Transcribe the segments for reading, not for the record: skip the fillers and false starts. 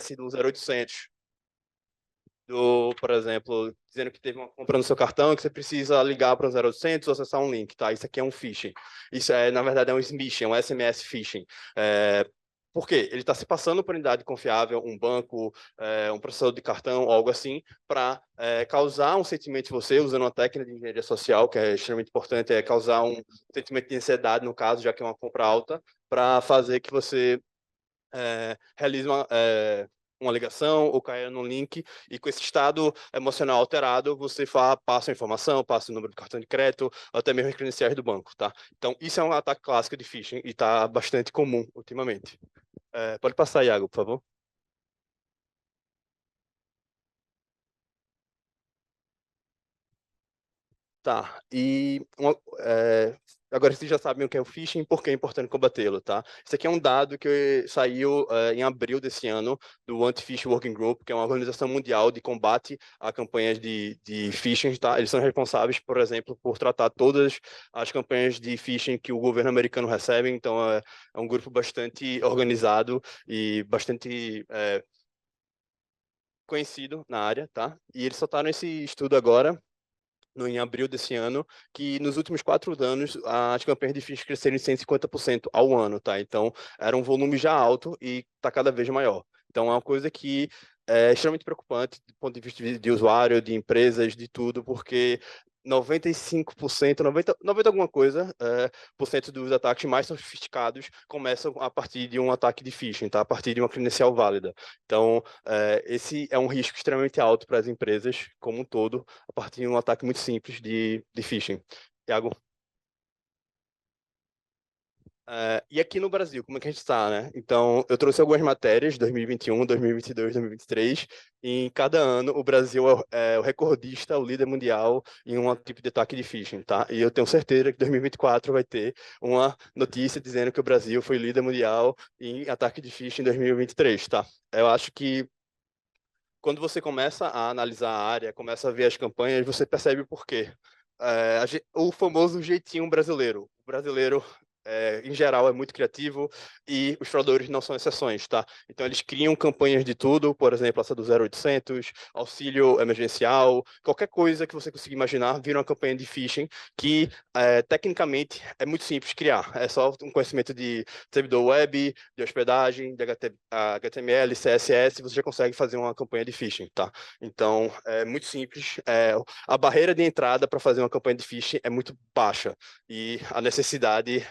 SMS do 0800, por exemplo, dizendo que teve uma compra no seu cartão, que você precisa ligar para o 0800 ou acessar um link, tá? Isso aqui é um phishing. Isso na verdade, é um smishing, um SMS phishing. Por quê? Ele está se passando por unidade confiável, um banco, um processador de cartão, algo assim, para causar um sentimento em você, usando uma técnica de engenharia social, que é extremamente importante, é causar um sentimento de ansiedade, no caso, já que é uma compra alta, para fazer que você realize uma ligação ou caia num link, e com esse estado emocional alterado, você passa a informação, passa o número do cartão de crédito, ou até mesmo as credenciais do banco, tá? Então, isso é um ataque clássico de phishing e está bastante comum ultimamente. Pode passar, Iago, por favor. Tá, agora vocês já sabem o que é o phishing e por que é importante combatê-lo, tá? Isso aqui é um dado que saiu em abril desse ano do Anti-Phishing Working Group, que é uma organização mundial de combate a campanhas de phishing, tá? Eles são responsáveis, por exemplo, por tratar todas as campanhas de phishing que o governo americano recebe, então é um grupo bastante organizado e bastante conhecido na área, tá? E eles soltaram esse estudo agora, em abril desse ano, que nos últimos 4 anos as campanhas de phishing cresceram em 150% ao ano, tá? Então, era um volume já alto e está cada vez maior. Então, é uma coisa que é extremamente preocupante do ponto de vista de usuário, de empresas, de tudo, porque 95%, 90 alguma coisa, por cento dos ataques mais sofisticados começam a partir de um ataque de phishing, tá? A partir de uma credencial válida. Então, esse é um risco extremamente alto para as empresas como um todo, a partir de um ataque muito simples de phishing. Tiago? E aqui no Brasil, como é que a gente está, né? Então, eu trouxe algumas matérias, 2021, 2022, 2023, e em cada ano o Brasil é o recordista, o líder mundial em um tipo de ataque de phishing, tá? E eu tenho certeza que 2024 vai ter uma notícia dizendo que o Brasil foi líder mundial em ataque de phishing em 2023, tá? Eu acho que quando você começa a analisar a área, começa a ver as campanhas, você percebe o porquê. O famoso jeitinho brasileiro. O brasileiro, em geral, é muito criativo e os fraudadores não são exceções, tá? Então, eles criam campanhas de tudo, por exemplo, essa do 0800, auxílio emergencial, qualquer coisa que você consiga imaginar, vira uma campanha de phishing que, tecnicamente, é muito simples criar. É só um conhecimento de servidor web, de hospedagem, de HTML, CSS, você já consegue fazer uma campanha de phishing, tá? Então, é muito simples. A barreira de entrada para fazer uma campanha de phishing é muito baixa e a necessidade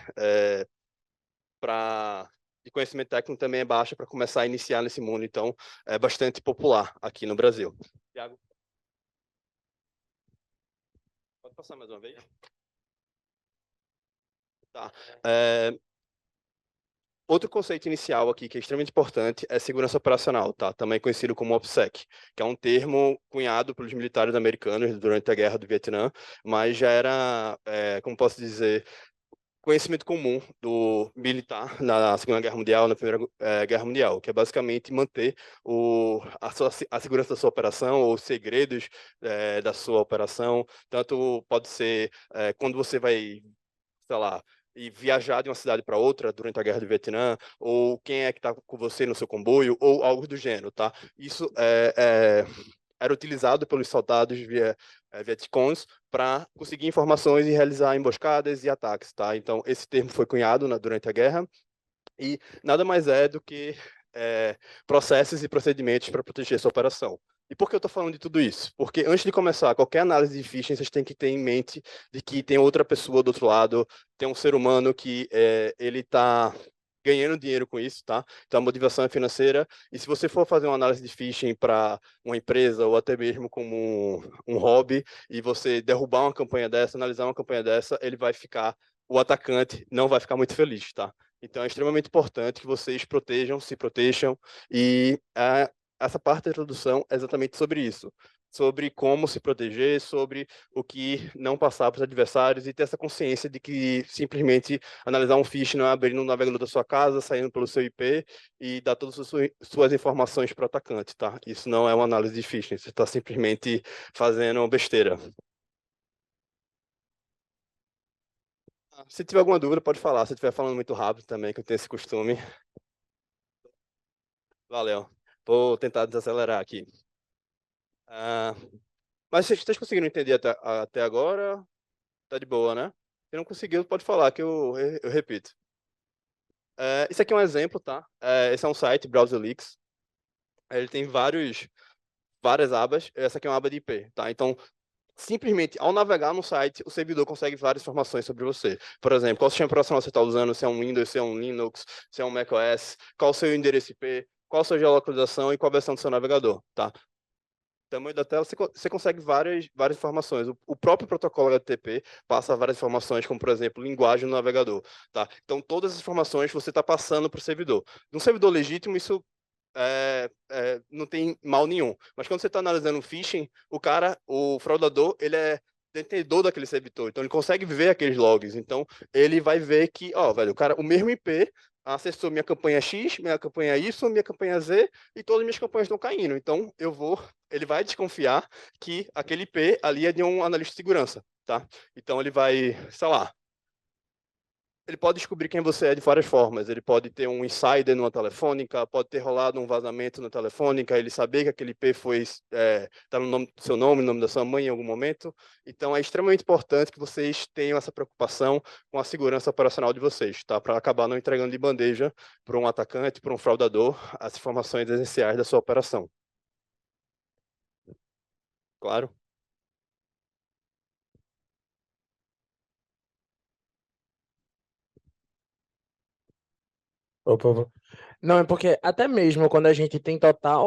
de conhecimento técnico também é baixa para começar a iniciar nesse mundo. Então, é bastante popular aqui no Brasil. Tiago, pode passar mais uma vez? Tá. Outro conceito inicial aqui que é extremamente importante é segurança operacional, tá? Também conhecido como OPSEC, que é um termo cunhado pelos militares americanos durante a Guerra do Vietnã, mas já era, como posso dizer, conhecimento comum do militar na Segunda Guerra Mundial, na Primeira Guerra Mundial, que é basicamente manter a segurança da sua operação ou os segredos da sua operação. Tanto pode ser quando você vai, sei lá, e viajar de uma cidade para outra durante a Guerra do Vietnã, ou quem é que está com você no seu comboio, ou algo do gênero, tá? Isso era utilizado pelos soldados Vietcongs para conseguir informações e realizar emboscadas e ataques, tá? Então, esse termo foi cunhado durante a guerra e nada mais é do que processos e procedimentos para proteger sua operação. E por que eu estou falando de tudo isso? Porque antes de começar qualquer análise de phishing, vocês têm que ter em mente de que tem outra pessoa do outro lado, tem um ser humano que ele está ganhando dinheiro com isso, tá? Então a motivação é financeira. E se você for fazer uma análise de phishing para uma empresa ou até mesmo como um hobby e você derrubar uma campanha dessa, analisar uma campanha dessa, o atacante não vai ficar muito feliz, tá? Então, é extremamente importante que vocês se protejam, e essa parte da introdução é exatamente sobre isso, sobre como se proteger, sobre o que não passar para os adversários e ter essa consciência de que simplesmente analisar um phishing não é abrindo um navegador da sua casa, saindo pelo seu IP e dar todas as suas informações para o atacante, tá? Isso não é uma análise de phishing, você está simplesmente fazendo besteira. Se tiver alguma dúvida, pode falar. Se estiver falando muito rápido também, que eu tenho esse costume. Valeu. Vou tentar desacelerar aqui. Ah, mas vocês conseguiram entender até agora? Tá de boa, né? Se não conseguiu, pode falar que eu repito. Isso aqui é um exemplo, tá? Esse é um site, BrowserLeaks. Ele tem várias abas. Essa aqui é uma aba de IP, tá? Então, simplesmente, ao navegar no site, o servidor consegue várias informações sobre você. Por exemplo, qual sistema operacional você está usando, se é um Windows, se é um Linux, se é um macOS, qual o seu endereço IP, qual a sua geolocalização e qual a versão do seu navegador, tá? Tamanho da tela, você consegue várias informações. O próprio protocolo HTTP passa várias informações, como, por exemplo, linguagem do navegador, tá? Então, todas as informações você está passando para o servidor. Num servidor legítimo, isso não tem mal nenhum. Mas quando você está analisando um phishing, o fraudador, ele é detentor daquele servidor, então ele consegue ver aqueles logs. Então, ele vai ver que, ó, velho, o mesmo IP acessou minha campanha X, minha campanha Y, minha campanha Z, e todas as minhas campanhas estão caindo. Então, ele vai desconfiar que aquele IP ali é de um analista de segurança, tá? Então, ele vai, sei lá, ele pode descobrir quem você é de várias formas. Ele pode ter um insider numa telefônica, pode ter rolado um vazamento na telefônica, ele saber que aquele IP tá no nome do seu nome, no nome da sua mãe em algum momento. Então, é extremamente importante que vocês tenham essa preocupação com a segurança operacional de vocês, tá? Para acabar não entregando de bandeja para um atacante, para um fraudador, as informações essenciais da sua operação. Claro? Opa, opa. Não, é porque até mesmo quando a gente tem total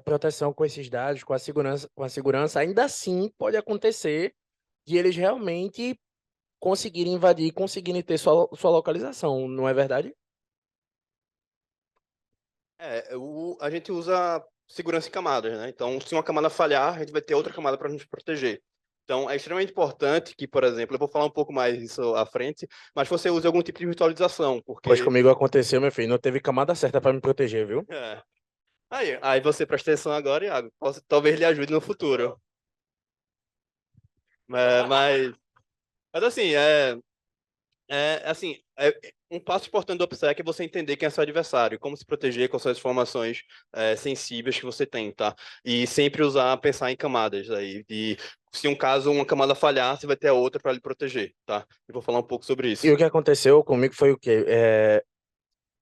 proteção com esses dados, com a segurança, ainda assim pode acontecer de eles realmente conseguirem invadir, conseguirem ter sua localização, não é verdade? A gente usa segurança em camadas, né? Então, se uma camada falhar, a gente vai ter outra camada para nos proteger. Então, é extremamente importante que, por exemplo, eu vou falar um pouco mais disso à frente, mas você use algum tipo de virtualização, Pois porque comigo aconteceu, meu filho, não teve camada certa para me proteger, viu? é, aí você presta atenção agora, Iago. Talvez lhe ajude no futuro. É, mas assim, um passo importante do OPSEC é você entender quem é seu adversário, como se proteger com as informações sensíveis que você tem, tá? E sempre pensar em camadas aí. E se uma camada falhar, você vai ter a outra para lhe proteger, tá? Eu vou falar um pouco sobre E isso. o que aconteceu comigo foi o quê?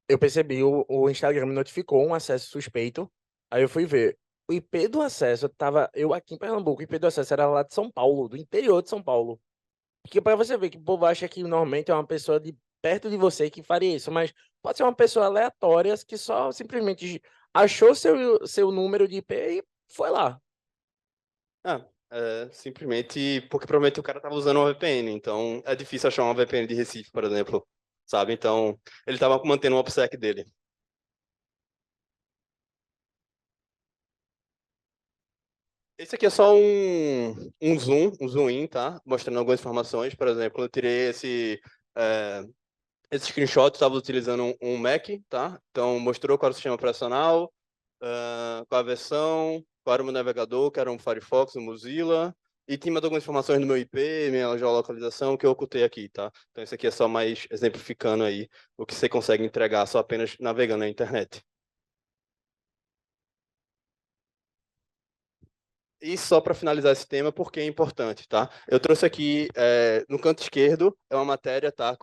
Eu percebi, o Instagram me notificou um acesso suspeito, aí eu fui ver. O IP do acesso tava, eu aqui em Pernambuco, o IP do acesso era lá de São Paulo, do interior de São Paulo. Porque para você ver que o povo acha que normalmente é uma pessoa de perto de você que faria isso, mas pode ser uma pessoa aleatória que só simplesmente achou seu número de IP e foi lá. Simplesmente porque provavelmente o cara estava usando uma VPN, então é difícil achar uma VPN de Recife, por exemplo, sabe? Então, ele estava mantendo o OPSEC dele. Esse aqui é só um zoom in, tá? Mostrando algumas informações. Por exemplo, eu tirei é, esse screenshot, estava utilizando um Mac, tá? Então, mostrou qual era o sistema operacional, qual a versão, qual era o meu navegador, que era um Firefox, um Mozilla, e tinha mais algumas informações do meu IP, minha geolocalização, que eu ocultei aqui, tá? Então, isso aqui é só mais exemplificando aí o que você consegue entregar só apenas navegando na internet. E só para finalizar esse tema, porque é importante, tá? Eu trouxe aqui, no canto esquerdo, é uma matéria, tá,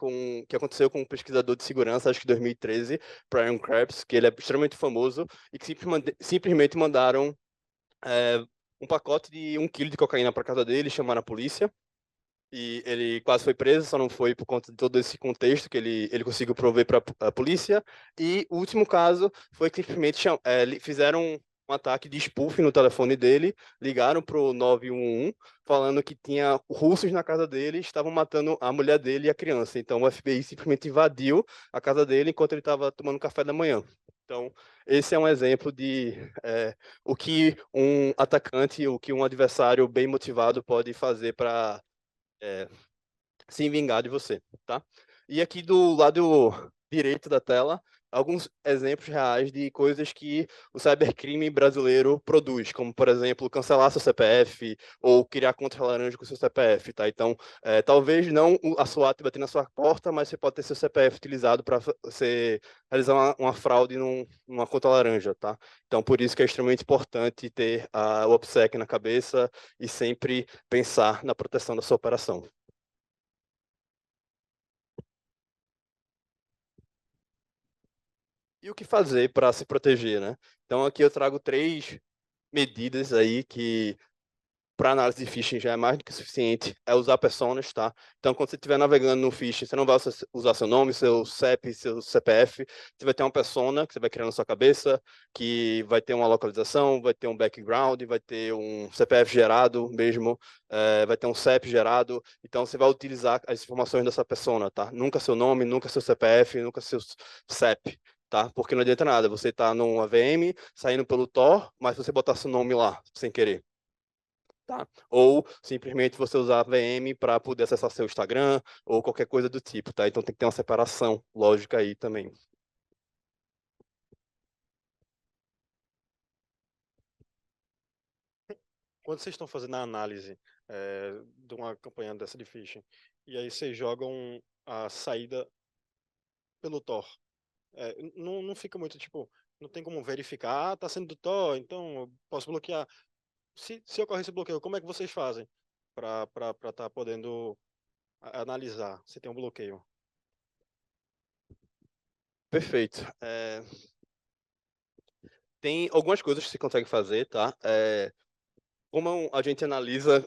que aconteceu com um pesquisador de segurança, acho que 2013, Brian Krebs, que ele é extremamente famoso, e que simplesmente mandaram um pacote de 1 quilo de cocaína para casa dele, chamaram a polícia, e ele quase foi preso, só não foi por conta de todo esse contexto que ele conseguiu prover para a polícia. E o último caso foi que simplesmente fizeram um ataque de spoofing no telefone dele, ligaram para o 911 falando que tinha russos na casa dele, estavam matando a mulher dele e a criança. Então o FBI simplesmente invadiu a casa dele enquanto ele estava tomando café da manhã. Então, esse é um exemplo de o que um atacante, o que um adversário bem motivado pode fazer para se vingar de você, tá? E aqui do lado direito da tela, alguns exemplos reais de coisas que o cybercrime brasileiro produz, como, por exemplo, cancelar seu CPF ou criar conta laranja com seu CPF, tá? Então, talvez não a SWAT bater na sua porta, mas você pode ter seu CPF utilizado para você realizar uma fraude numa conta laranja, tá? Então, por isso que é extremamente importante ter o OPSEC na cabeça e sempre pensar na proteção da sua operação. E o que fazer para se proteger, né? Então, aqui eu trago 3 medidas aí que para análise de phishing já é mais do que suficiente, é usar personas, tá? Então, quando você estiver navegando no phishing, você não vai usar seu nome, seu CEP, seu CPF, você vai ter uma persona que você vai criar na sua cabeça, que vai ter uma localização, vai ter um background, vai ter um CPF gerado mesmo, vai ter um CEP gerado, então você vai utilizar as informações dessa persona, tá? Nunca seu nome, nunca seu CPF, nunca seu CEP. Tá? Porque não adianta nada, você tá num AVM, saindo pelo Tor, mas você botar seu nome lá, sem querer. Tá? Ou simplesmente você usar a VM para poder acessar seu Instagram ou qualquer coisa do tipo, tá? Então tem que ter uma separação lógica aí também. Quando vocês estão fazendo a análise de uma campanha dessa de phishing, e aí vocês jogam a saída pelo Tor, não fica muito, tipo, não tem como verificar, tá sendo do Tor, então eu posso bloquear. Se ocorrer esse bloqueio, como é que vocês fazem para estar podendo analisar se tem um bloqueio? Perfeito. Tem algumas coisas que você consegue fazer, tá? Como a gente analisa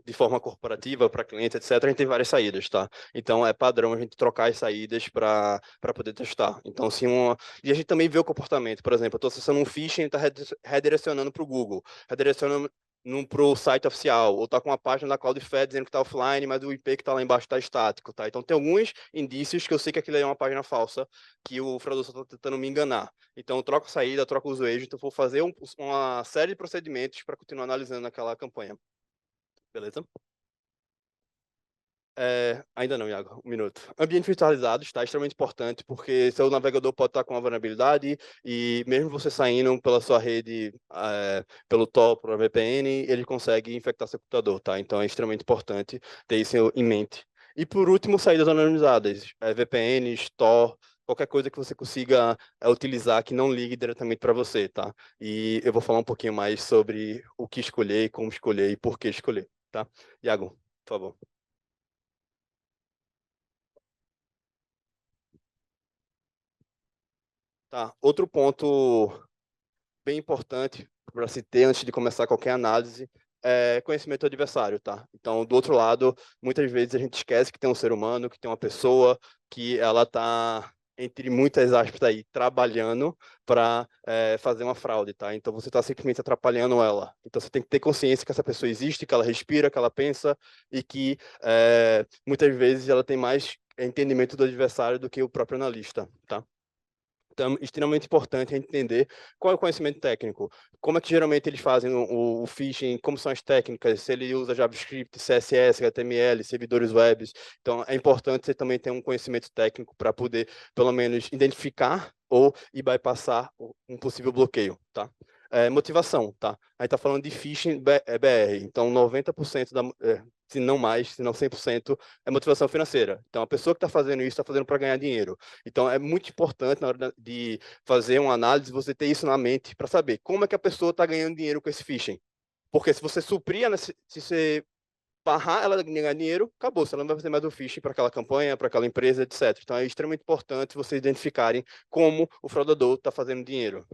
de forma corporativa para cliente, etc., a gente tem várias saídas, tá? Então é padrão a gente trocar as saídas para poder testar. Então, se e a gente também vê o comportamento. Por exemplo, eu estou acessando um phishing e está redirecionando para o Google, redirecionando para o site oficial, ou está com uma página da Cloudflare dizendo que está offline, mas o IP que está lá embaixo está estático, tá? Então tem alguns indícios que eu sei que aquilo é uma página falsa, que o fraudador está tentando me enganar. Então, eu troco a saída, troco o uso agent, eu vou fazer uma série de procedimentos para continuar analisando aquela campanha. Beleza? Ainda não, Iago, um minuto. Ambiente virtualizado está extremamente importante, porque seu navegador pode estar com uma vulnerabilidade e mesmo você saindo pela sua rede, pelo Tor, pela VPN, ele consegue infectar seu computador, tá? Então é extremamente importante ter isso em mente. E por último, saídas anonimizadas, VPNs, Tor, qualquer coisa que você consiga utilizar que não ligue diretamente para você, tá? E eu vou falar um pouquinho mais sobre o que escolher, como escolher e por que escolher, tá? Iago, por favor. Tá. Outro ponto bem importante para se ter antes de começar qualquer análise é conhecimento do adversário, tá? Então, do outro lado, muitas vezes a gente esquece que tem um ser humano, que tem uma pessoa, que ela tá entre muitas aspas aí, trabalhando para fazer uma fraude, tá? Então você está simplesmente atrapalhando ela. Então você tem que ter consciência que essa pessoa existe, que ela respira, que ela pensa e que muitas vezes ela tem mais entendimento do adversário do que o próprio analista, tá? Então, é extremamente importante entender qual é o conhecimento técnico, como é que geralmente eles fazem o phishing, como são as técnicas, se ele usa JavaScript, CSS, HTML, servidores web. Então, é importante você também ter um conhecimento técnico para poder, pelo menos, identificar ou e bypassar um possível bloqueio, tá? Motivação, tá? A gente está falando de phishing BR, então 90% se não mais, se não 100%, é motivação financeira. Então, a pessoa que está fazendo isso está fazendo para ganhar dinheiro. Então, é muito importante na hora de fazer uma análise você ter isso na mente para saber como é que a pessoa está ganhando dinheiro com esse phishing. Porque se você suprir, se você barrar ela de ganhar dinheiro, acabou. Você não vai fazer mais o phishing para aquela campanha, para aquela empresa, etc. Então, é extremamente importante vocês identificarem como o fraudador está fazendo dinheiro.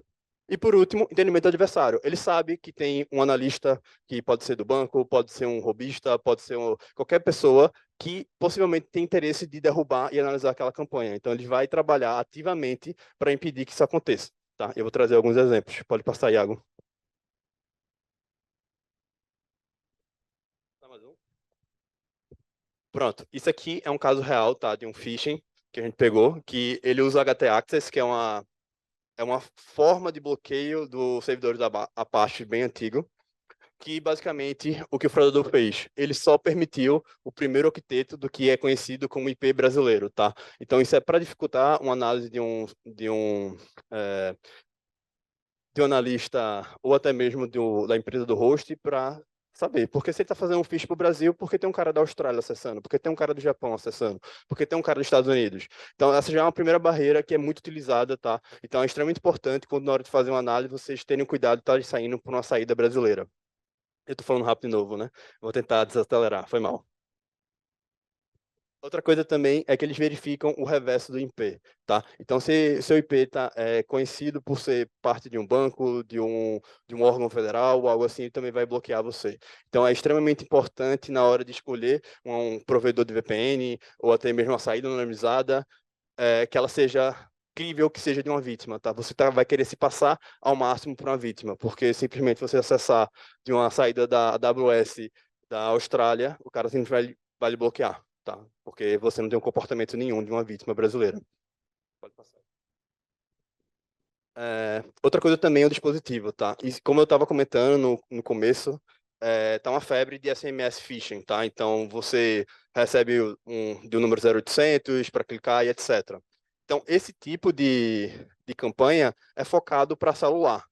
E por último, entendimento do adversário. Ele sabe que tem um analista que pode ser do banco, pode ser um robista, pode ser qualquer pessoa que possivelmente tem interesse de derrubar e analisar aquela campanha. Então ele vai trabalhar ativamente para impedir que isso aconteça. Tá? Eu vou trazer alguns exemplos. Pode passar, Iago. Tá, mais um? Pronto. Isso aqui é um caso real, tá? De um phishing que a gente pegou, que ele usa o HT Access, que é uma forma de bloqueio dos servidores da Apache bem antigo, que basicamente o que o fraudador fez? Ele só permitiu o primeiro octeto do que é conhecido como IP brasileiro, tá? Então isso é para dificultar uma análise de um analista ou até mesmo da empresa do host para saber. Porque se ele está fazendo um phish para o Brasil, porque tem um cara da Austrália acessando, porque tem um cara do Japão acessando, porque tem um cara dos Estados Unidos. Então essa já é uma primeira barreira que é muito utilizada, tá? Então é extremamente importante quando na hora de fazer uma análise vocês terem cuidado de estar saindo por uma saída brasileira. Eu tô falando rápido de novo, né? Vou tentar desacelerar, foi mal. Outra coisa também é que eles verificam o reverso do IP, tá? Então, se seu IP está conhecido por ser parte de um banco, de um órgão federal ou algo assim, ele também vai bloquear você. Então, é extremamente importante na hora de escolher um provedor de VPN ou até mesmo uma saída anonimizada, que ela seja crível, que seja de uma vítima, tá? Você vai querer se passar ao máximo para uma vítima, porque simplesmente você acessar de uma saída da AWS da Austrália, o cara simplesmente vai lhe bloquear, tá? Porque você não tem um comportamento nenhum de uma vítima brasileira. Pode passar. Outra coisa também é o dispositivo, tá? E como eu estava comentando no começo, tá uma febre de SMS phishing, tá? Então você recebe de um número 0800 para clicar e etc. Então esse tipo de campanha é focado para celular.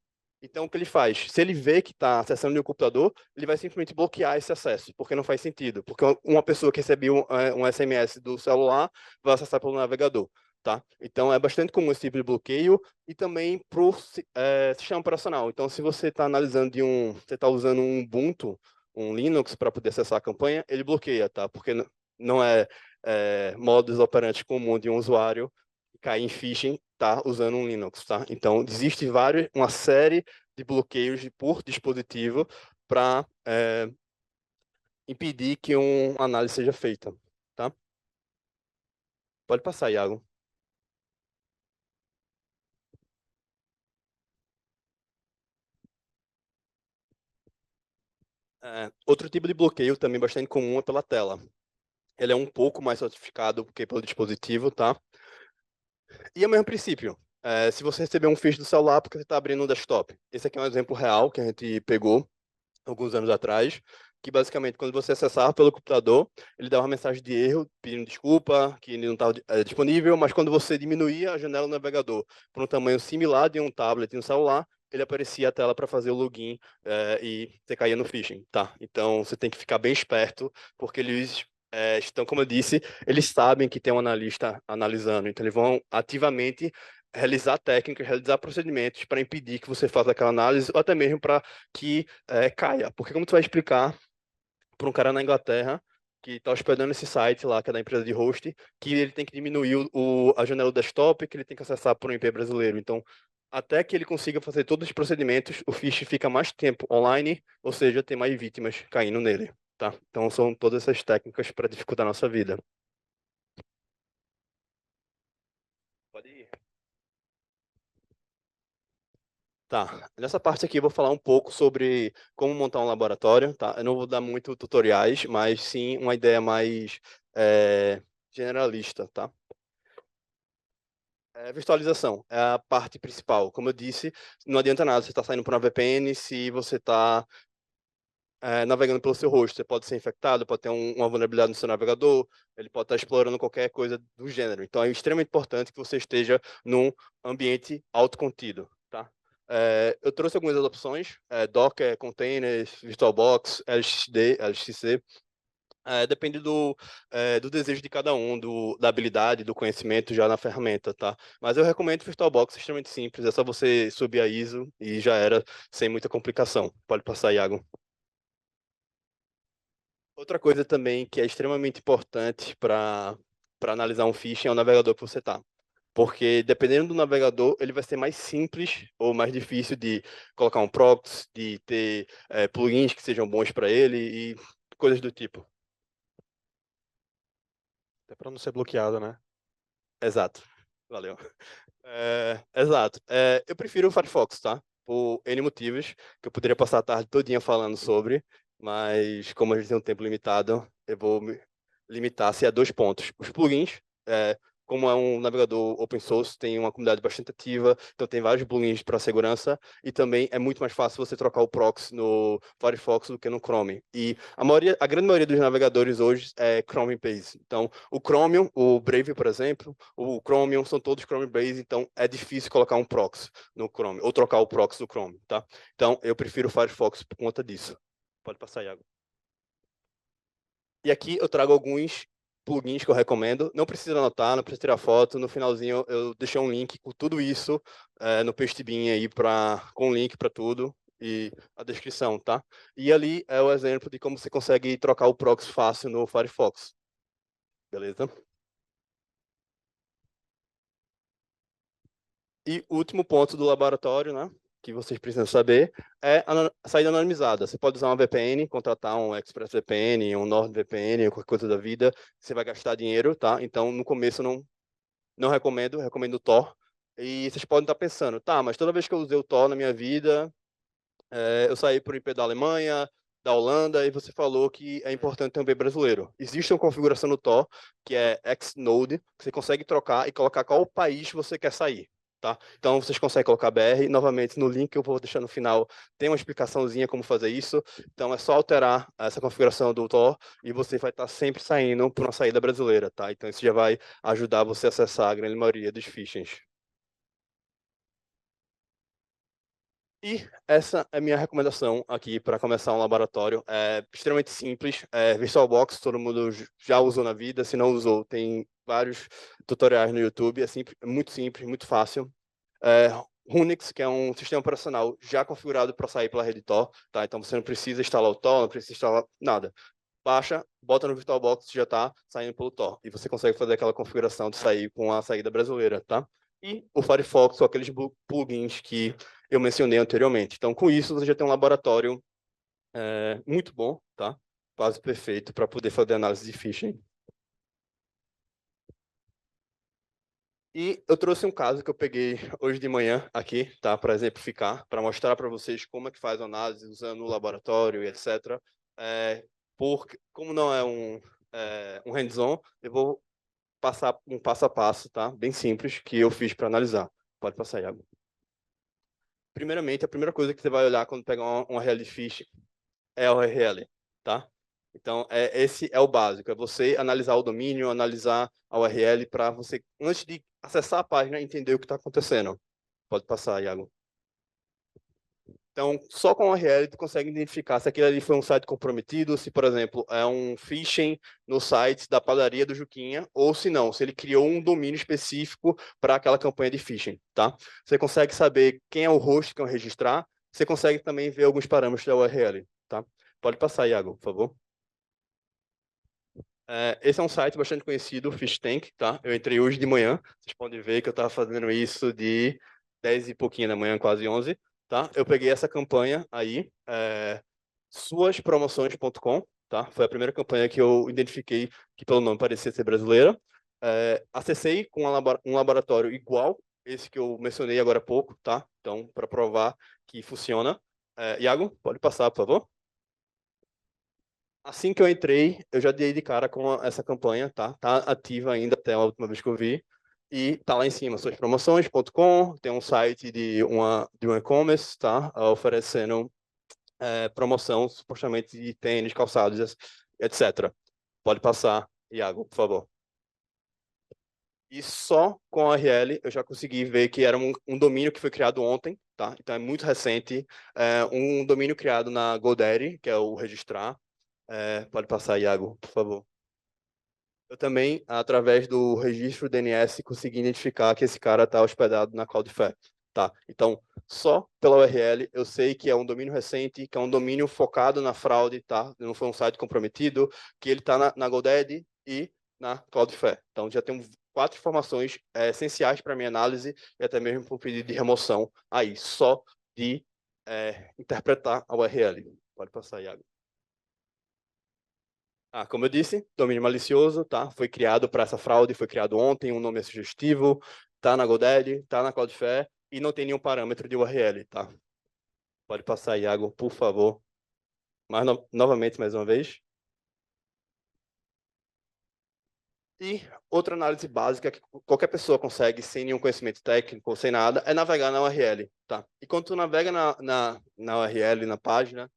Então o que ele faz? Se ele vê que está acessando o computador, ele vai simplesmente bloquear esse acesso, porque não faz sentido. Porque uma pessoa que recebeu um SMS do celular vai acessar pelo navegador. Tá? Então é bastante comum esse tipo de bloqueio e também para o sistema operacional. Então, se você está analisando você está usando um Ubuntu, um Linux para poder acessar a campanha, ele bloqueia, tá? Porque não é modus operandi comum de um usuário cair em phishing, tá? Usando um Linux, tá? Então, existe uma série de bloqueios por dispositivo para impedir que uma análise seja feita, tá? Pode passar, Iago. Outro tipo de bloqueio também bastante comum é pela tela. Ele é um pouco mais sofisticado que pelo dispositivo, tá? E é o mesmo princípio. Se você receber um phish do celular porque você está abrindo um desktop. Esse aqui é um exemplo real que a gente pegou alguns anos atrás, que basicamente quando você acessava pelo computador, ele dava uma mensagem de erro pedindo desculpa, que ele não estava disponível, mas quando você diminuía a janela do navegador para um tamanho similar de um tablet e um celular, ele aparecia a tela para fazer o login e você caía no phishing, tá? Então você tem que ficar bem esperto, porque eles estão, como eu disse, eles sabem que tem um analista analisando, então eles vão ativamente realizar técnicas, realizar procedimentos para impedir que você faça aquela análise, ou até mesmo para que caia. Porque como tu vai explicar para um cara na Inglaterra que está hospedando esse site lá, que é da empresa de host, que ele tem que diminuir a janela do desktop, que ele tem que acessar por um IP brasileiro. Então, até que ele consiga fazer todos os procedimentos, o phish fica mais tempo online, ou seja, tem mais vítimas caindo nele, tá? Então, são todas essas técnicas para dificultar a nossa vida. Pode ir. Tá, nessa parte aqui eu vou falar um pouco sobre como montar um laboratório, tá? Eu não vou dar muito tutoriais, mas sim uma ideia mais generalista, tá? Virtualização é a parte principal. Como eu disse, não adianta nada você estar saindo por uma VPN se você está navegando pelo seu host. Você pode ser infectado, pode ter uma vulnerabilidade no seu navegador, ele pode estar explorando qualquer coisa do gênero. Então é extremamente importante que você esteja num ambiente autocontido, tá? Eu trouxe algumas opções, Docker, Containers, VirtualBox, LXD, LXC. Depende do desejo de cada um, da habilidade, do conhecimento já na ferramenta, tá? Mas eu recomendo VirtualBox, extremamente simples, é só você subir a ISO e já era, sem muita complicação. Pode passar, Iago. Outra coisa também que é extremamente importante para analisar um phishing é o navegador que você está. Porque dependendo do navegador, ele vai ser mais simples ou mais difícil de colocar um proxy, de ter plugins que sejam bons para ele e coisas do tipo. Até para não ser bloqueado, né? Exato. Valeu. Exato. Eu prefiro o Firefox, tá? Por N motivos, que eu poderia passar a tarde todinha falando sobre, mas como a gente tem um tempo limitado, eu vou me limitar-se a 2 pontos. Os plugins, como é um navegador open source, tem uma comunidade bastante ativa, então tem vários plugins para segurança, e também é muito mais fácil você trocar o proxy no Firefox do que no Chrome. E a grande maioria dos navegadores hoje é Chrome-based. Então, o Chromium, o Brave, por exemplo, o Chromium são todos Chrome-based, então é difícil colocar um proxy no Chrome, ou trocar o proxy do Chrome, tá? Então, eu prefiro o Firefox por conta disso. Pode passar, Iago. E aqui eu trago alguns plugins que eu recomendo. Não precisa anotar, não precisa tirar foto. No finalzinho eu deixei um link com tudo isso no Pastebin aí com um link para tudo e a descrição, tá? E ali é o exemplo de como você consegue trocar o proxy fácil no Firefox. Beleza? E o último ponto do laboratório, né, que vocês precisam saber, é a saída anonimizada. Você pode usar uma VPN, contratar um ExpressVPN, um NordVPN, qualquer coisa da vida, você vai gastar dinheiro, tá? Então, no começo, não recomendo, recomendo o Tor. E vocês podem estar pensando, tá, mas toda vez que eu usei o Tor na minha vida, eu saí por IP da Alemanha, da Holanda, e você falou que é importante ter um IP brasileiro. Existe uma configuração no Tor, que é Xnode, que você consegue trocar e colocar qual país você quer sair. Tá? Então, vocês conseguem colocar BR. Novamente, no link que eu vou deixar no final, tem uma explicaçãozinha como fazer isso. Então, é só alterar essa configuração do Tor e você vai estar sempre saindo por uma saída brasileira. Tá? Então, isso já vai ajudar você a acessar a grande maioria dos phishings. E essa é a minha recomendação aqui para começar um laboratório. É extremamente simples. VirtualBox, todo mundo já usou na vida. Se não usou, tem vários tutoriais no YouTube. É muito simples, muito fácil. Unix, que é um sistema operacional já configurado para sair pela rede Tor. Tá? Então você não precisa instalar o Tor, não precisa instalar nada. Baixa, bota no VirtualBox, já está saindo pelo Tor. E você consegue fazer aquela configuração de sair com a saída brasileira, tá? E o Firefox, com aqueles plugins que eu mencionei anteriormente. Então, com isso, você já tem um laboratório muito bom, tá? Quase perfeito para poder fazer análise de phishing. E eu trouxe um caso que eu peguei hoje de manhã aqui, tá? Para exemplificar, para mostrar para vocês como é que faz a análise usando o laboratório e etc. Como não é um hands-on, eu vou passar um passo a passo, tá? Bem simples, que eu fiz para analisar. Pode passar, Iago. Primeiramente, a primeira coisa que você vai olhar quando pegar uma URL de phishing é a URL, tá? Então, esse é o básico, é você analisar o domínio, analisar a URL para você, antes de acessar a página, entender o que está acontecendo. Pode passar, Iago. Então, só com a URL tu consegue identificar se aquele ali foi um site comprometido, se, por exemplo, é um phishing no site da padaria do Juquinha, ou se não, se ele criou um domínio específico para aquela campanha de phishing, tá? Você consegue saber quem é o host que vão registrar, você consegue também ver alguns parâmetros da URL, tá? Pode passar, Iago, por favor. Esse é um site bastante conhecido, o Fish Tank, tá? Eu entrei hoje de manhã, vocês podem ver que eu estava fazendo isso de 10 e pouquinho da manhã, quase 11, tá? Eu peguei essa campanha aí, suaspromoções.com, tá? Foi a primeira campanha que eu identifiquei que pelo nome parecia ser brasileira. Acessei com um laboratório igual esse que eu mencionei agora há pouco, tá? Então, para provar que funciona. Iago, pode passar, por favor. Assim que eu entrei, eu já dei de cara com essa campanha, tá? Tá ativa ainda até a última vez que eu vi. E tá lá em cima, suaspromoções.com, tem um site de um e-commerce, tá? Oferecendo promoção, supostamente de tênis, calçados, etc. Pode passar, Iago, por favor. E só com a URL eu já consegui ver que era um domínio que foi criado ontem, tá? Então é muito recente. Um domínio criado na GoDaddy, que é o registrar. Pode passar, Iago, por favor. Eu também, através do registro DNS, consegui identificar que esse cara está hospedado na Cloudflare. Tá? Então, só pela URL, eu sei que é um domínio recente, que é um domínio focado na fraude, tá? Não foi um site comprometido, que ele está na GoDaddy e na Cloudflare. Então, já tenho 4 informações essenciais para minha análise e até mesmo para o pedido de remoção aí, só de interpretar a URL. Pode passar, Iago. Como eu disse, domínio malicioso, tá? Foi criado para essa fraude, foi criado ontem, um nome é sugestivo, tá na GoDaddy, tá na Cloudflare e não tem nenhum parâmetro de URL, tá? Pode passar, Iago, por favor. Novamente, mais uma vez. E outra análise básica que qualquer pessoa consegue, sem nenhum conhecimento técnico, sem nada, é navegar na URL, tá? E quando tu navega na URL, na página,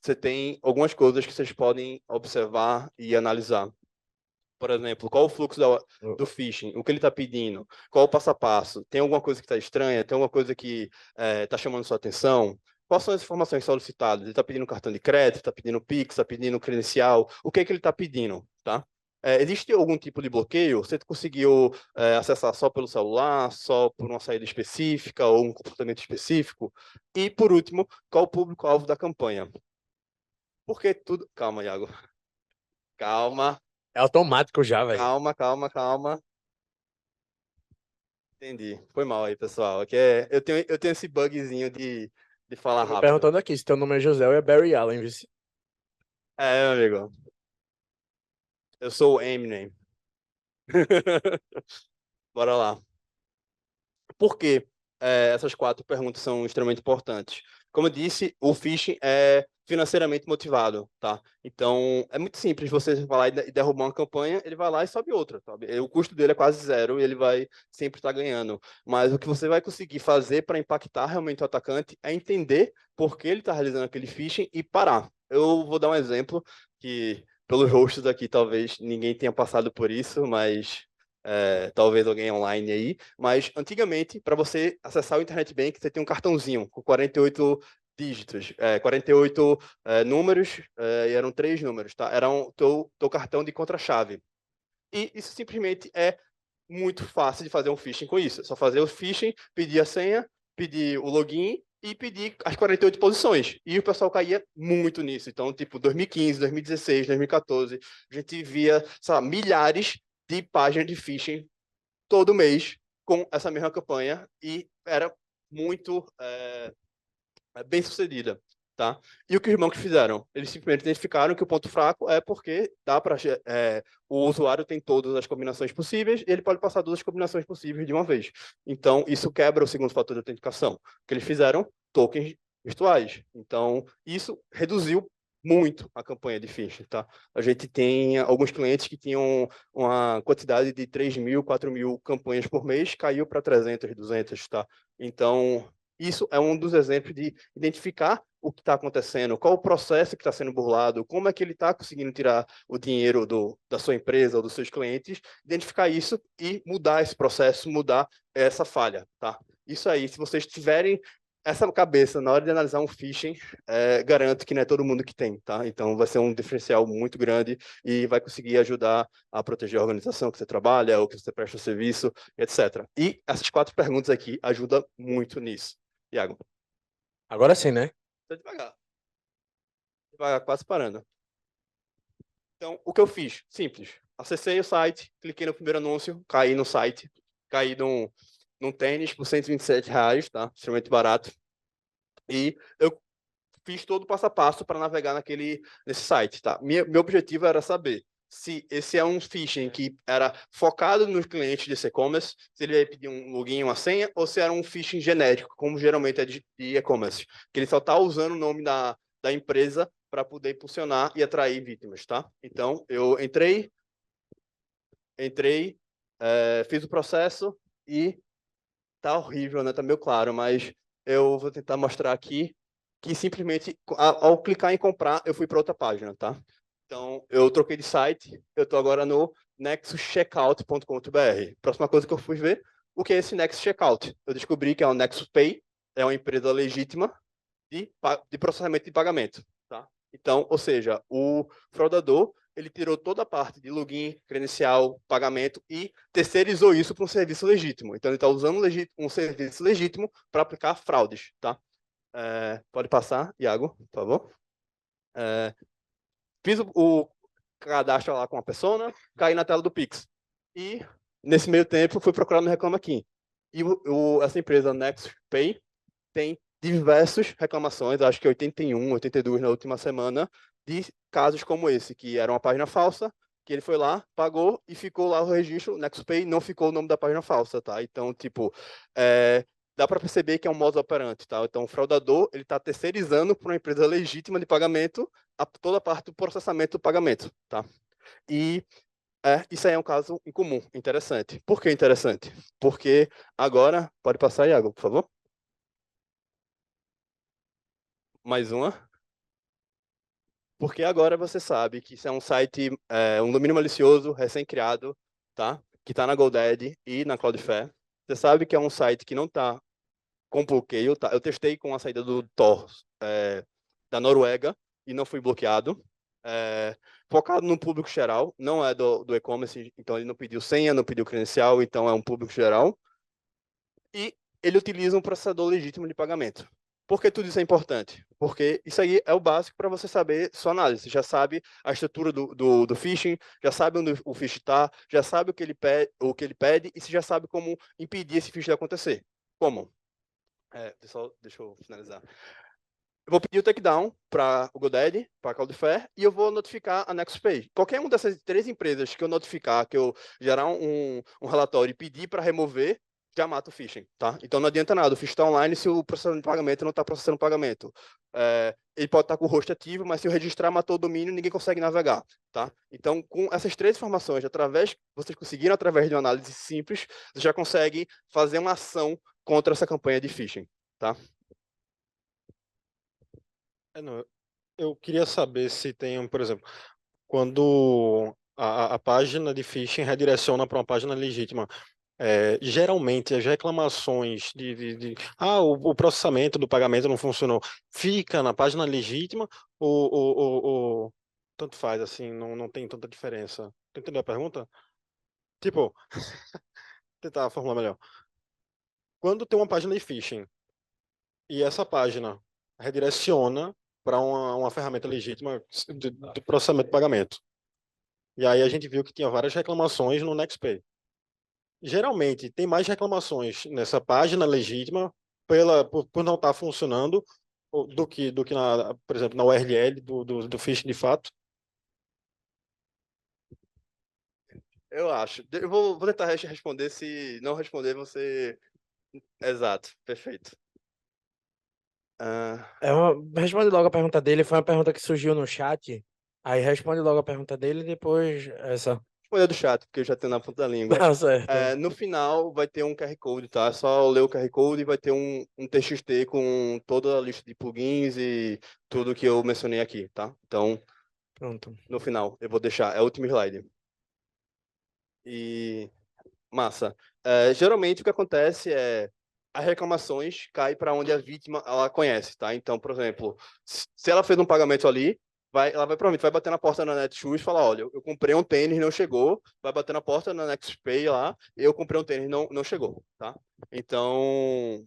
você tem algumas coisas que vocês podem observar e analisar. Por exemplo, qual o fluxo do phishing, o que ele está pedindo, qual o passo a passo, tem alguma coisa que está estranha, tem alguma coisa que está chamando sua atenção, quais são as informações solicitadas, ele está pedindo cartão de crédito, está pedindo Pix, está pedindo credencial, o que é que ele está pedindo, tá? Existe algum tipo de bloqueio? Você conseguiu acessar só pelo celular, só por uma saída específica ou um comportamento específico? E, por último, qual o público-alvo da campanha? Porque tudo... Calma, Iago. Calma. É automático já, velho. Calma. Entendi. Foi mal aí, pessoal. Eu tenho esse bugzinho de falar Tô me rápido. perguntando aqui se teu nome é José ou é Barry Allen, vice. Meu amigo. Eu sou o Eminem. Bora lá. Por que essas 4 perguntas são extremamente importantes? Como eu disse, o phishing é financeiramente motivado, tá? Então, é muito simples você vai lá e derrubar uma campanha, ele vai lá e sobe outra, sabe? O custo dele é quase zero e ele vai sempre estar ganhando. Mas o que você vai conseguir fazer para impactar realmente o atacante é entender por que ele está realizando aquele phishing e parar. Eu vou dar um exemplo que, pelos hosts aqui, talvez ninguém tenha passado por isso, mas talvez alguém online aí, mas antigamente, para você acessar o Internet Bank, você tem um cartãozinho com 48 dígitos, 48 números, e eram 3 números, tá? Era teu cartão de contra-chave. E isso simplesmente é muito fácil de fazer um phishing com isso. É só fazer o phishing, pedir a senha, pedir o login e pedir as 48 posições. E o pessoal caía muito nisso. Então, tipo, 2015, 2016, 2014, a gente via, sei lá, milhares de páginas de phishing todo mês com essa mesma campanha e era muito bem sucedida, tá? E o que os bancos fizeram? Eles simplesmente identificaram que o ponto fraco é porque dá para o usuário tem todas as combinações possíveis e ele pode passar todas as combinações possíveis de uma vez. Então, isso quebra o segundo fator de autenticação. O que eles fizeram? Tokens virtuais. Então, isso reduziu muito a campanha de phishing, tá? A gente tem alguns clientes que tinham uma quantidade de 3.000, 4.000 campanhas por mês, caiu para 300, 200, tá? Então, isso é um dos exemplos de identificar o que está acontecendo, qual o processo que está sendo burlado, como é que ele está conseguindo tirar o dinheiro da sua empresa ou dos seus clientes, identificar isso e mudar esse processo, mudar essa falha, tá? Isso aí, se vocês tiverem essa cabeça na hora de analisar um phishing, garanto que não é todo mundo que tem, tá? Então vai ser um diferencial muito grande e vai conseguir ajudar a proteger a organização que você trabalha ou que você presta serviço, etc. E essas 4 perguntas aqui ajudam muito nisso. Iago, Agora sim, né? tô devagar. Devagar, quase parando. Então, o que eu fiz? Simples. Acessei o site, cliquei no primeiro anúncio, caí no site, caí num tênis por R$ 127, tá? Extremamente barato. E eu fiz todo o passo a passo para navegar nesse site, tá? Meu objetivo era saber se esse é um phishing que era focado nos clientes desse e-commerce, se ele ia pedir um login, uma senha, ou se era um phishing genérico, como geralmente é de e-commerce, que ele só está usando o nome da empresa para poder impulsionar e atrair vítimas, tá? Então, eu entrei, fiz o processo e tá horrível, né? Tá meio claro, mas eu vou tentar mostrar aqui que simplesmente, ao clicar em comprar, eu fui para outra página, tá? Então, eu troquei de site, eu estou agora no nexuscheckout.com.br. Próxima coisa que eu fui ver, o que é esse Nexus Checkout? Eu descobri que é o Nexus Pay, é uma empresa legítima de processamento de pagamento, tá? Então, ou seja, o fraudador, ele tirou toda a parte de login, credencial, pagamento e terceirizou isso para um serviço legítimo. Então, ele está usando um serviço legítimo para aplicar fraudes, tá? Pode passar, Iago, por favor. Fiz o cadastro lá com a persona, caí na tela do Pix. E, nesse meio tempo, fui procurar no Reclama Aqui. E essa empresa, Nexus Pay, tem diversas reclamações, acho que 81, 82 na última semana, de casos como esse, que era uma página falsa, que ele foi lá, pagou e ficou lá o registro, NextPay não ficou o nome da página falsa, tá? Então, tipo, dá para perceber que é um modus operandi, tá? Então, o fraudador, ele está terceirizando para uma empresa legítima de pagamento toda a parte do processamento do pagamento, tá? E Isso aí é um caso incomum, interessante. Por que interessante? Porque agora, pode passar, Iago, por favor. Mais uma. Porque agora você sabe que isso é um site, um domínio malicioso, recém-criado, tá? Que está na GoDaddy e na Cloudflare. Você sabe que é um site que não está com bloqueio, tá? Eu testei com a saída do Tor da Noruega e não fui bloqueado. Focado no público geral, não é do e-commerce, então ele não pediu senha, não pediu credencial, então é um público geral. E ele utiliza um processador legítimo de pagamento. Por que tudo isso é importante? Porque isso aí é o básico para você saber sua análise. Você já sabe a estrutura do phishing, já sabe onde o phishing está, já sabe o que ele pede e você já sabe como impedir esse phishing de acontecer. Como? Pessoal, deixa eu finalizar. Eu vou pedir o takedown para o GoDaddy, para a Cloudflare, e eu vou notificar a NextPay. Qualquer uma dessas 3 empresas que eu notificar, que eu gerar um relatório e pedir para remover, já mata o phishing, tá? Então não adianta nada, o phishing está online se o processamento de pagamento não está processando o pagamento. Ele pode estar com o host ativo, mas se eu registrar, matou o domínio, ninguém consegue navegar, tá? Então, com essas 3 informações, vocês conseguiram, através de uma análise simples, vocês já conseguem fazer uma ação contra essa campanha de phishing, tá? Não, eu queria saber se tem, por exemplo, quando a página de phishing redireciona para uma página legítima, geralmente as reclamações o processamento do pagamento não funcionou, fica na página legítima ou tanto faz, assim, não tem tanta diferença. Tu entendeu a pergunta? Tipo, tentar formular melhor. Quando tem uma página de phishing e essa página redireciona para uma ferramenta legítima de processamento de pagamento. E aí a gente viu que tinha várias reclamações no NextPay. Geralmente, tem mais reclamações nessa página legítima por não estar funcionando do que por exemplo, na URL do phishing de fato. Eu acho. Eu vou tentar responder. Se não responder, você. Exato, perfeito. Responde logo a pergunta dele, foi uma pergunta que surgiu no chat. Aí responde logo a pergunta dele e depois essa. Responder do chat, porque eu já tenho na ponta da língua. Tá certo. No final vai ter um QR Code, tá? É só ler o QR Code e vai ter um TXT com toda a lista de plugins e tudo que eu mencionei aqui, tá? Então, Pronto. no final, eu vou deixar. É o último slide. E massa. Geralmente o que acontece é as reclamações caem para onde a vítima ela conhece, tá? Então, por exemplo, se ela fez um pagamento ali, ela provavelmente vai bater na porta na Netshoes e falar, olha, eu comprei um tênis, não chegou, vai bater na porta na NextPay lá, eu comprei um tênis, não chegou, tá? Então,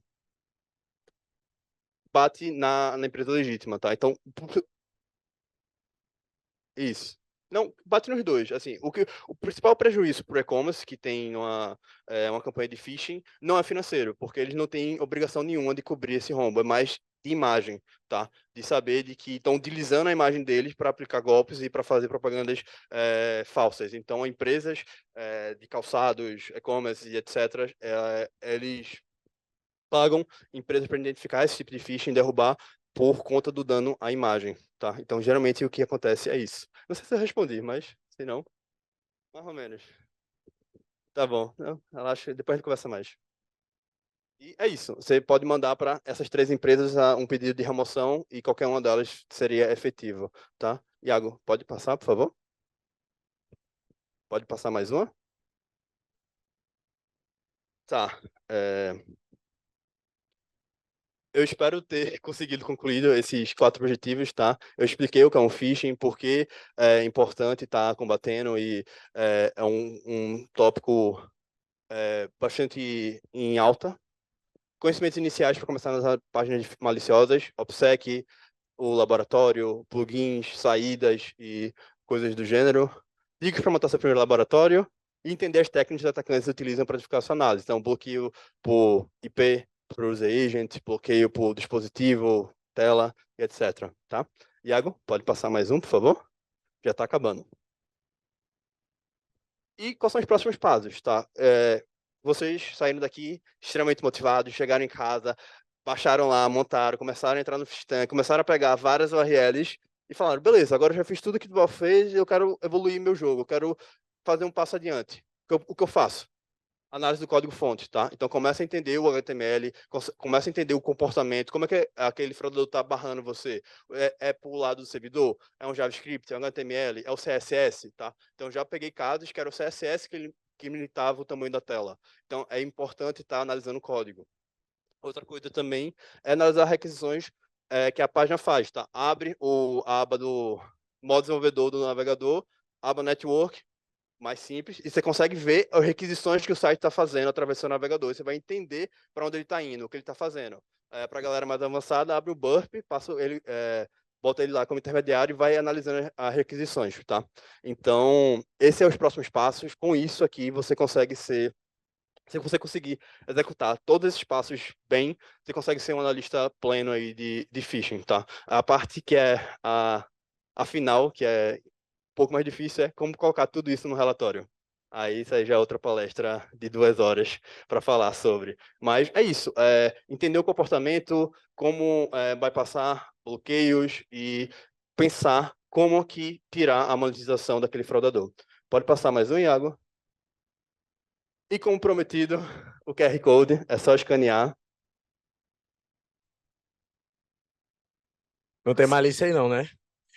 bate na empresa legítima, tá? Então, isso. Não, bate nos dois. Assim, o principal prejuízo para o e-commerce que tem uma campanha de phishing não é financeiro, porque eles não têm obrigação nenhuma de cobrir esse rombo, é mais de imagem, tá? De saber de que estão utilizando a imagem deles para aplicar golpes e para fazer propagandas falsas. Então, empresas de calçados, e-commerce e etc., eles pagam empresas para identificar esse tipo de phishing e derrubar por conta do dano à imagem, tá? Então, geralmente, o que acontece é isso. Não sei se eu respondi, mas se não, mais ou menos. Tá bom. Não, relaxa, depois a gente conversa mais. E é isso. Você pode mandar para essas 3 empresas um pedido de remoção e qualquer uma delas seria efetivo, tá? Iago, pode passar, por favor? Pode passar mais uma? Tá. Eu espero ter conseguido concluir esses 4 objetivos, tá? Eu expliquei o que é um phishing, por que é importante estar combatendo e é um tópico bastante em alta. Conhecimentos iniciais para começar nas páginas maliciosas, OPSEC, o laboratório, plugins, saídas e coisas do gênero. Dicas para montar seu primeiro laboratório e entender as técnicas que os atacantes utilizam para verificar sua análise. Então, bloqueio por IP, por user agent, bloqueio por dispositivo, tela, etc. Tá? Iago, pode passar mais um, por favor? Já está acabando. E quais são os próximos passos, tá? Vocês saindo daqui extremamente motivados, chegaram em casa, baixaram lá, montaram, começaram a entrar no Fistan, começaram a pegar várias URLs e falaram, beleza, agora eu já fiz tudo que o Duval fez, eu quero evoluir meu jogo, eu quero fazer um passo adiante. O que eu faço? Análise do código-fonte, tá? Então, começa a entender o HTML, começa a entender o comportamento, como é que aquele fraudador está barrando você. É por lado do servidor? É um JavaScript? É um HTML? É o CSS, tá? Então, já peguei casos que era o CSS que limitava o tamanho da tela. Então, é importante estar analisando o código. Outra coisa também é analisar requisições que a página faz, tá? Abre a aba do modo desenvolvedor do navegador, aba network, mais simples, e você consegue ver as requisições que o site está fazendo através do seu navegador. Você vai entender para onde ele está indo, o que ele está fazendo. Para a galera mais avançada, abre o Burp, bota ele lá como intermediário e vai analisando as requisições, tá? Então, esses são os próximos passos. Com isso aqui, você consegue ser se você conseguir executar todos esses passos bem, você consegue ser um analista pleno aí de phishing, tá? A parte que é a final, que é um pouco mais difícil, é como colocar tudo isso no relatório. Aí isso aí já é outra palestra de 2 horas para falar sobre. Mas é isso, entender o comportamento, como bypassar bloqueios e pensar como que tirar a monetização daquele fraudador. Pode passar mais um, Iago? E como prometido, o QR Code é só escanear. Não tem malícia aí não, né?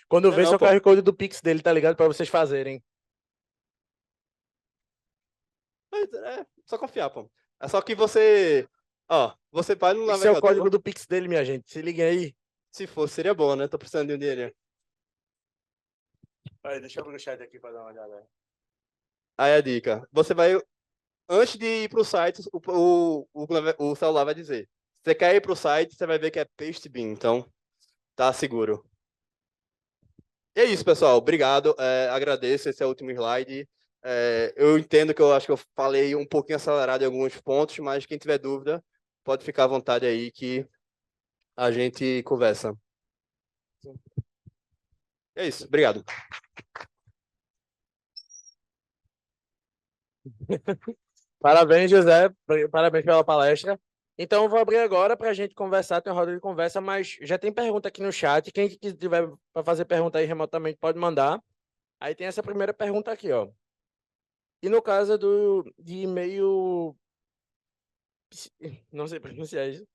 Quando Não, vê, não, só o pô. QR Code do Pix dele, tá ligado? Pra vocês fazerem. Mas é só confiar, pô. É só que você, você vai no Esse é o código navegador. do Pix dele, minha gente. Se liguem aí. Se fosse, seria bom, né? Tô precisando de um dinheiro. Aí, deixa eu abrir o chat aqui pra dar uma olhada. Aí a dica. Você vai, antes de ir para o site, o celular vai dizer. Você quer ir para o site, você vai ver que é Pastebin, então tá seguro. E é isso, pessoal. Obrigado. Agradeço. Esse é o último slide. Eu entendo que eu acho que eu falei um pouquinho acelerado em alguns pontos, mas quem tiver dúvida, pode ficar à vontade aí que a gente conversa. É isso. Obrigado. Parabéns, José. Parabéns pela palestra. Então, eu vou abrir agora para a gente conversar, tem uma roda de conversa, mas já tem pergunta aqui no chat. Quem tiver para fazer pergunta aí remotamente pode mandar. Aí tem essa primeira pergunta aqui, ó. E no caso de e-mail, não sei pronunciar isso,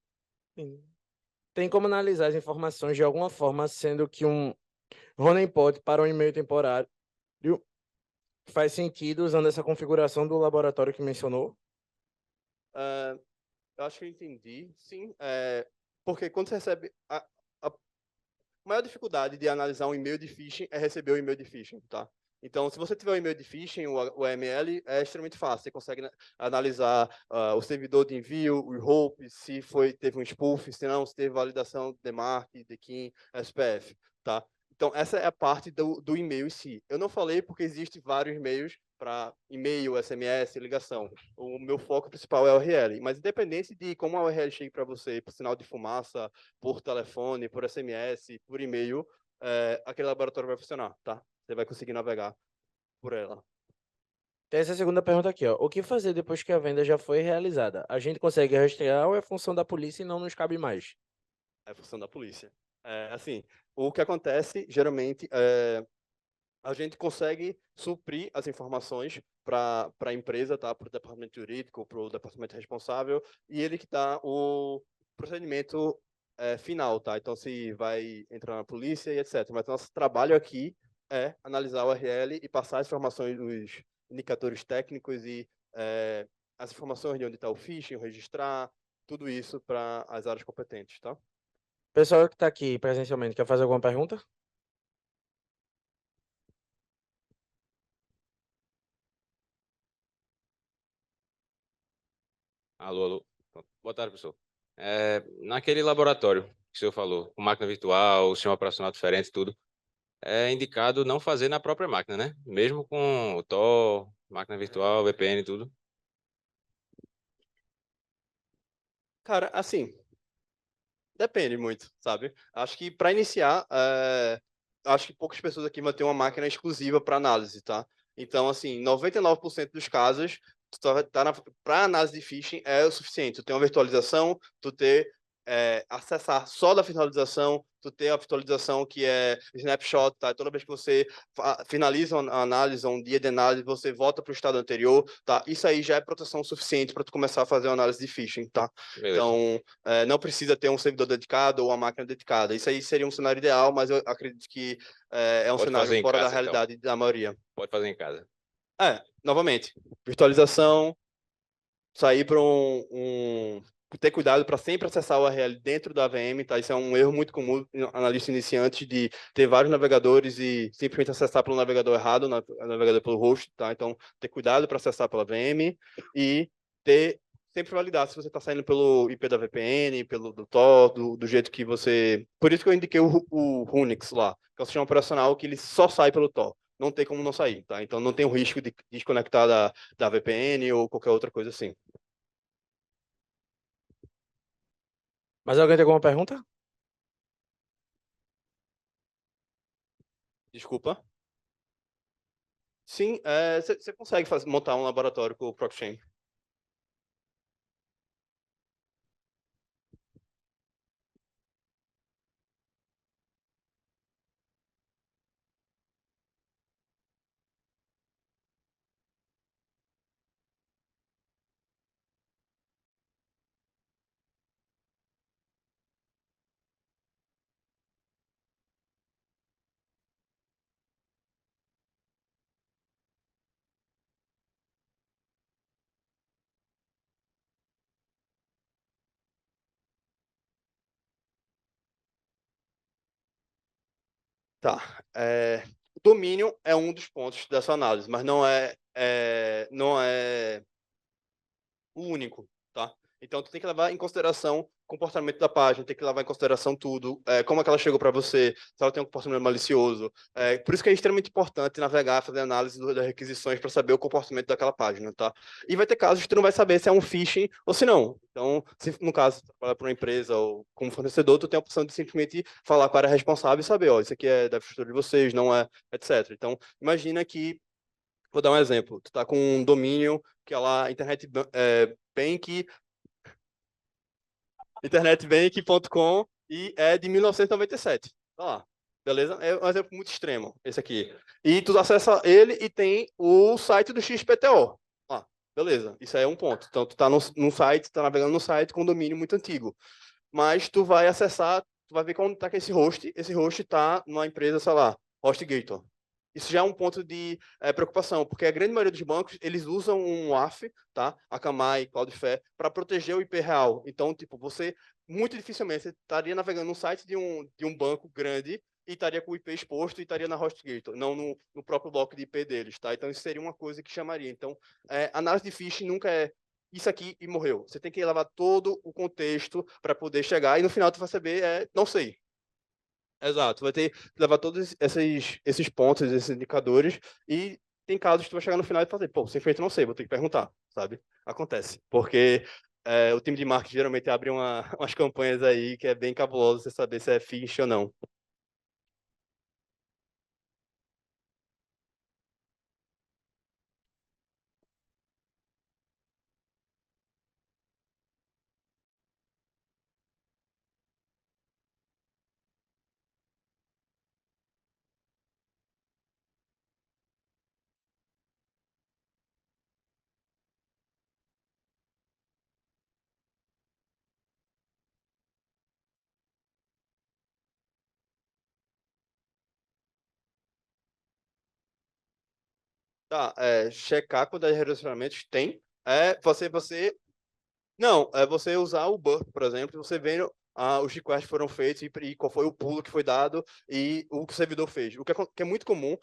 tem como analisar as informações de alguma forma, sendo que um honeypot para um e-mail temporário faz sentido usando essa configuração do laboratório que mencionou? Eu acho que eu entendi, sim. Porque quando você recebe... A maior dificuldade de analisar um e-mail de phishing é receber o e-mail de phishing, tá? Então, se você tiver um e-mail de phishing, o AML é extremamente fácil. Você consegue analisar o servidor de envio, o hope, se teve um spoof, se não, se teve validação de DMARC, DKIM, SPF, tá? Então, essa é a parte do e-mail em si. Eu não falei porque existem vários e-mails para e-mail, SMS, ligação. O meu foco principal é a URL, mas independente de como a URL chegue para você, por sinal de fumaça, por telefone, por SMS, por e-mail, aquele laboratório vai funcionar, tá? Você vai conseguir navegar por ela. Tem essa segunda pergunta aqui, ó. O que fazer depois que a venda já foi realizada? A gente consegue rastrear ou é função da polícia e não nos cabe mais? É função da polícia. Assim, o que acontece, geralmente, a gente consegue suprir as informações para a empresa, tá? Para o departamento jurídico, para o departamento responsável, e ele que dá o procedimento final, tá? Então, se vai entrar na polícia e etc. Mas nosso trabalho aqui é analisar o URL e passar as informações dos indicadores técnicos e as informações de onde está o phishing, registrar, tudo isso para as áreas competentes, tá? O pessoal que está aqui presencialmente quer fazer alguma pergunta? Alô, alô. Boa tarde, professor. Naquele laboratório que o senhor falou, com máquina virtual, sistema operacional diferente, e tudo, é indicado não fazer na própria máquina, né? Mesmo com o Tor, máquina virtual, VPN e tudo. Cara, assim, depende muito, sabe? Acho que para iniciar, acho que poucas pessoas aqui vão ter uma máquina exclusiva para análise, tá? Então, assim, 99% dos casos, para análise de phishing é o suficiente. Tu ter uma virtualização, tu ter acessar só da finalização, tu ter a visualização que é snapshot, tá? Toda vez que você finaliza a análise, um dia de análise, você volta para o estado anterior, tá? Isso aí já é proteção suficiente para tu começar a fazer uma análise de phishing, tá? Beleza. Então, não precisa ter um servidor dedicado ou uma máquina dedicada. Isso aí seria um cenário ideal, mas eu acredito que é um Pode cenário fazer em fora da casa, então. realidade da maioria. Pode fazer em casa. Novamente, virtualização, sair para ter cuidado para sempre acessar o URL dentro da VM, tá? Isso é um erro muito comum em analista iniciante de ter vários navegadores e simplesmente acessar pelo navegador errado, navegador pelo host, tá? Então, ter cuidado para acessar pela VM e ter sempre validar se você está saindo pelo IP da VPN, pelo do Tor, do jeito que você... Por isso que eu indiquei o Unix lá, que é o sistema operacional que ele só sai pelo Tor. Não tem como não sair, tá? Então não tem o risco de desconectar da VPN ou qualquer outra coisa assim. Mas alguém tem alguma pergunta? Desculpa. Sim, você consegue montar um laboratório com o ProcChain. Tá. O domínio é um dos pontos dessa análise, mas não é o único, tá? Então, tu tem que levar em consideração o comportamento da página, tem que levar em consideração tudo, como é que ela chegou para você, se ela tem um comportamento malicioso. Por isso que é extremamente importante navegar, fazer análise das requisições para saber o comportamento daquela página, tá? E vai ter casos que tu não vai saber se é um phishing ou se não. Então, se no caso, tu trabalha para uma empresa ou como fornecedor, tu tem a opção de simplesmente falar com a área responsável e saber, ó, isso aqui é da infraestrutura de vocês, não é, etc. Então, imagina que vou dar um exemplo. Tu tá com um domínio que é lá bank, internetbank.com e é de 1997. Tá lá. Beleza? É um exemplo muito extremo, esse aqui. E tu acessa ele e tem o site do XPTO. Beleza. Isso aí é um ponto. Então, tu tá num site, tá navegando no site com um domínio muito antigo. Mas tu vai acessar, tu vai ver como tá com esse host. Esse host tá numa empresa, sei lá, HostGator. Isso já é um ponto de preocupação, porque a grande maioria dos bancos, eles usam um WAF, tá? Akamai, Cloudflare, para proteger o IP real. Então, tipo, você, muito dificilmente, você estaria navegando no site de um banco grande e estaria com o IP exposto e estaria na HostGator, não no próprio bloco de IP deles, tá? Então, isso seria uma coisa que chamaria. Então, análise de phishing nunca é isso aqui e morreu. Você tem que levar todo o contexto para poder chegar e no final tu vai saber, não sei. Exato, vai ter que levar todos esses pontos, esses indicadores, e tem casos que tu vai chegar no final e fazer, pô, simplesmente não sei, vou ter que perguntar, sabe? Acontece, porque o time de marketing geralmente abre umas campanhas aí que é bem cabuloso você saber se é phishing ou não. Tá, checar quando é redirecionamentos tem, você não, é você usar o Burp, por exemplo, você vendo os requests foram feitos e qual foi o pulo que foi dado e o que o servidor fez. O que é muito comum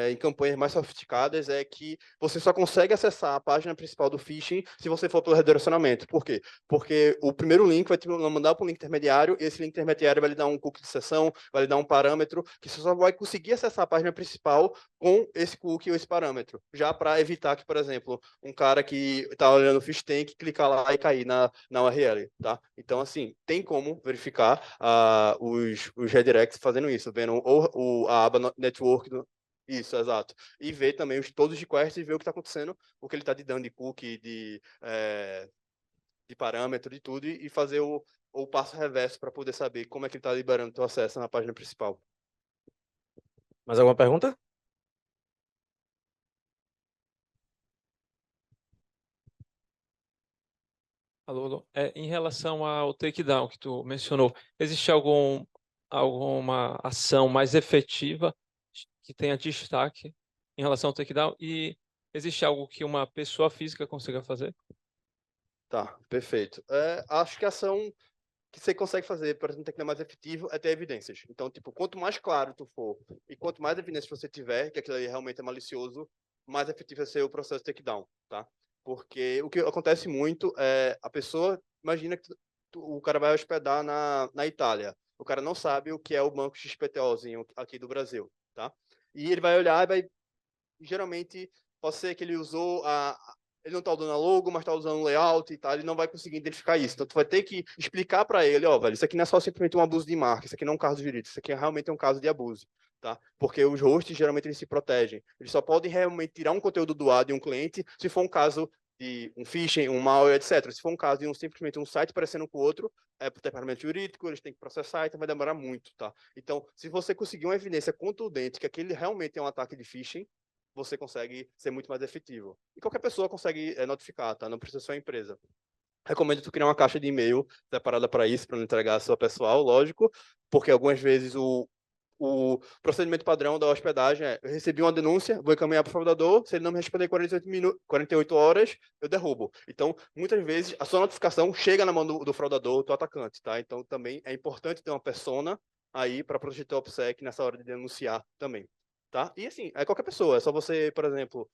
em campanhas mais sofisticadas é que você só consegue acessar a página principal do phishing se você for pelo redirecionamento. Por quê? Porque o primeiro link vai te mandar para o link intermediário e esse link intermediário vai lhe dar um cookie de sessão, vai lhe dar um parâmetro que você só vai conseguir acessar a página principal com esse cookie ou esse parâmetro. Já para evitar que, por exemplo, um cara que está olhando o fish tank clicar lá e cair na URL, tá? Então, assim, tem como verificar os redirects fazendo isso, vendo a aba network isso, exato. E ver também todos os requests e ver o que está acontecendo, o que ele está te dando de cookie, de parâmetro, de tudo, e fazer ou passo reverso para poder saber como é que ele está liberando o teu acesso na página principal. Mais alguma pergunta? Alô, alô. Em relação ao takedown que tu mencionou, existe alguma ação mais efetiva que tenha destaque em relação ao takedown? E existe algo que uma pessoa física consiga fazer? Tá, perfeito. Acho que a ação que você consegue fazer para um takedown mais efetivo é ter evidências. Então, tipo, quanto mais claro tu for e quanto mais evidências você tiver, que aquilo ali realmente é malicioso, mais efetivo vai ser o processo de takedown, tá? Porque o que acontece muito é a pessoa, imagina que o cara vai hospedar na Itália. O cara não sabe o que é o banco XPTOzinho aqui do Brasil, tá? E ele vai olhar e vai, geralmente, pode ser que ele usou ele não está usando a logo, mas está usando o layout e tal, ele não vai conseguir identificar isso. Então, tu vai ter que explicar para ele, ó, velho, isso aqui não é só simplesmente um abuso de marca, isso aqui não é um caso de direito, isso aqui realmente é um caso de abuso, tá? Porque os hosts, geralmente, eles se protegem. Eles só podem realmente tirar um conteúdo do ar de um cliente se for um caso de um phishing, um malware, etc. Se for um caso de simplesmente um site parecendo com o outro, é por departamento jurídico, eles têm que processar, então vai demorar muito, tá? Então, se você conseguir uma evidência contundente que aquele realmente é um ataque de phishing, você consegue ser muito mais efetivo. E qualquer pessoa consegue notificar, tá? Não precisa ser uma empresa. Recomendo tu criar uma caixa de e-mail separada para isso, para não entregar a sua pessoal, lógico, porque algumas vezes o procedimento padrão da hospedagem é: eu recebi uma denúncia, vou encaminhar para o fraudador, se ele não me responder em 48 horas, eu derrubo. Então, muitas vezes, a sua notificação chega na mão do fraudador, do atacante, tá? Então, também é importante ter uma persona aí para proteger o OPSEC nessa hora de denunciar também. Tá? E assim, é qualquer pessoa, é só você, por exemplo,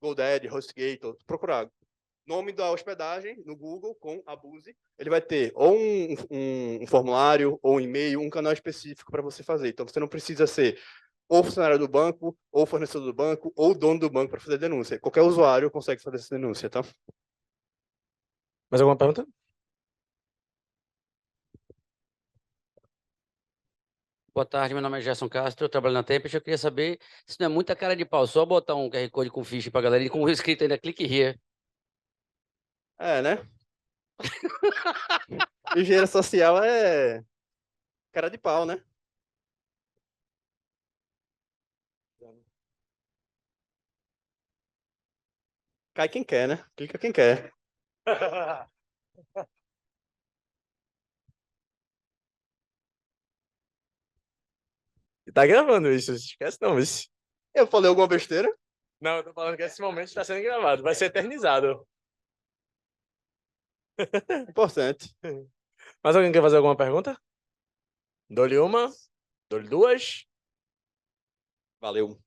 GoDaddy, HostGator, procurar nome da hospedagem no Google com Abuse, ele vai ter ou um formulário, ou um e-mail, um canal específico para você fazer. Então, você não precisa ser ou funcionário do banco, ou fornecedor do banco, ou dono do banco para fazer denúncia. Qualquer usuário consegue fazer essa denúncia, tá? Mais alguma pergunta? Boa tarde, meu nome é Gerson Castro, eu trabalho na Tempest. Eu queria saber se não é muita cara de pau, só botar um QR Code com ficha pra galera e com o escrito ainda, clique here. É, né? Engenharia social é cara de pau, né? Cai quem quer, né? Clica quem quer. Tá gravando isso, esquece não, isso. Eu falei alguma besteira? Não, eu tô falando que esse momento está sendo gravado, vai ser eternizado. Importante. Mais alguém quer fazer alguma pergunta? Dou-lhe uma, dou-lhe duas. Valeu.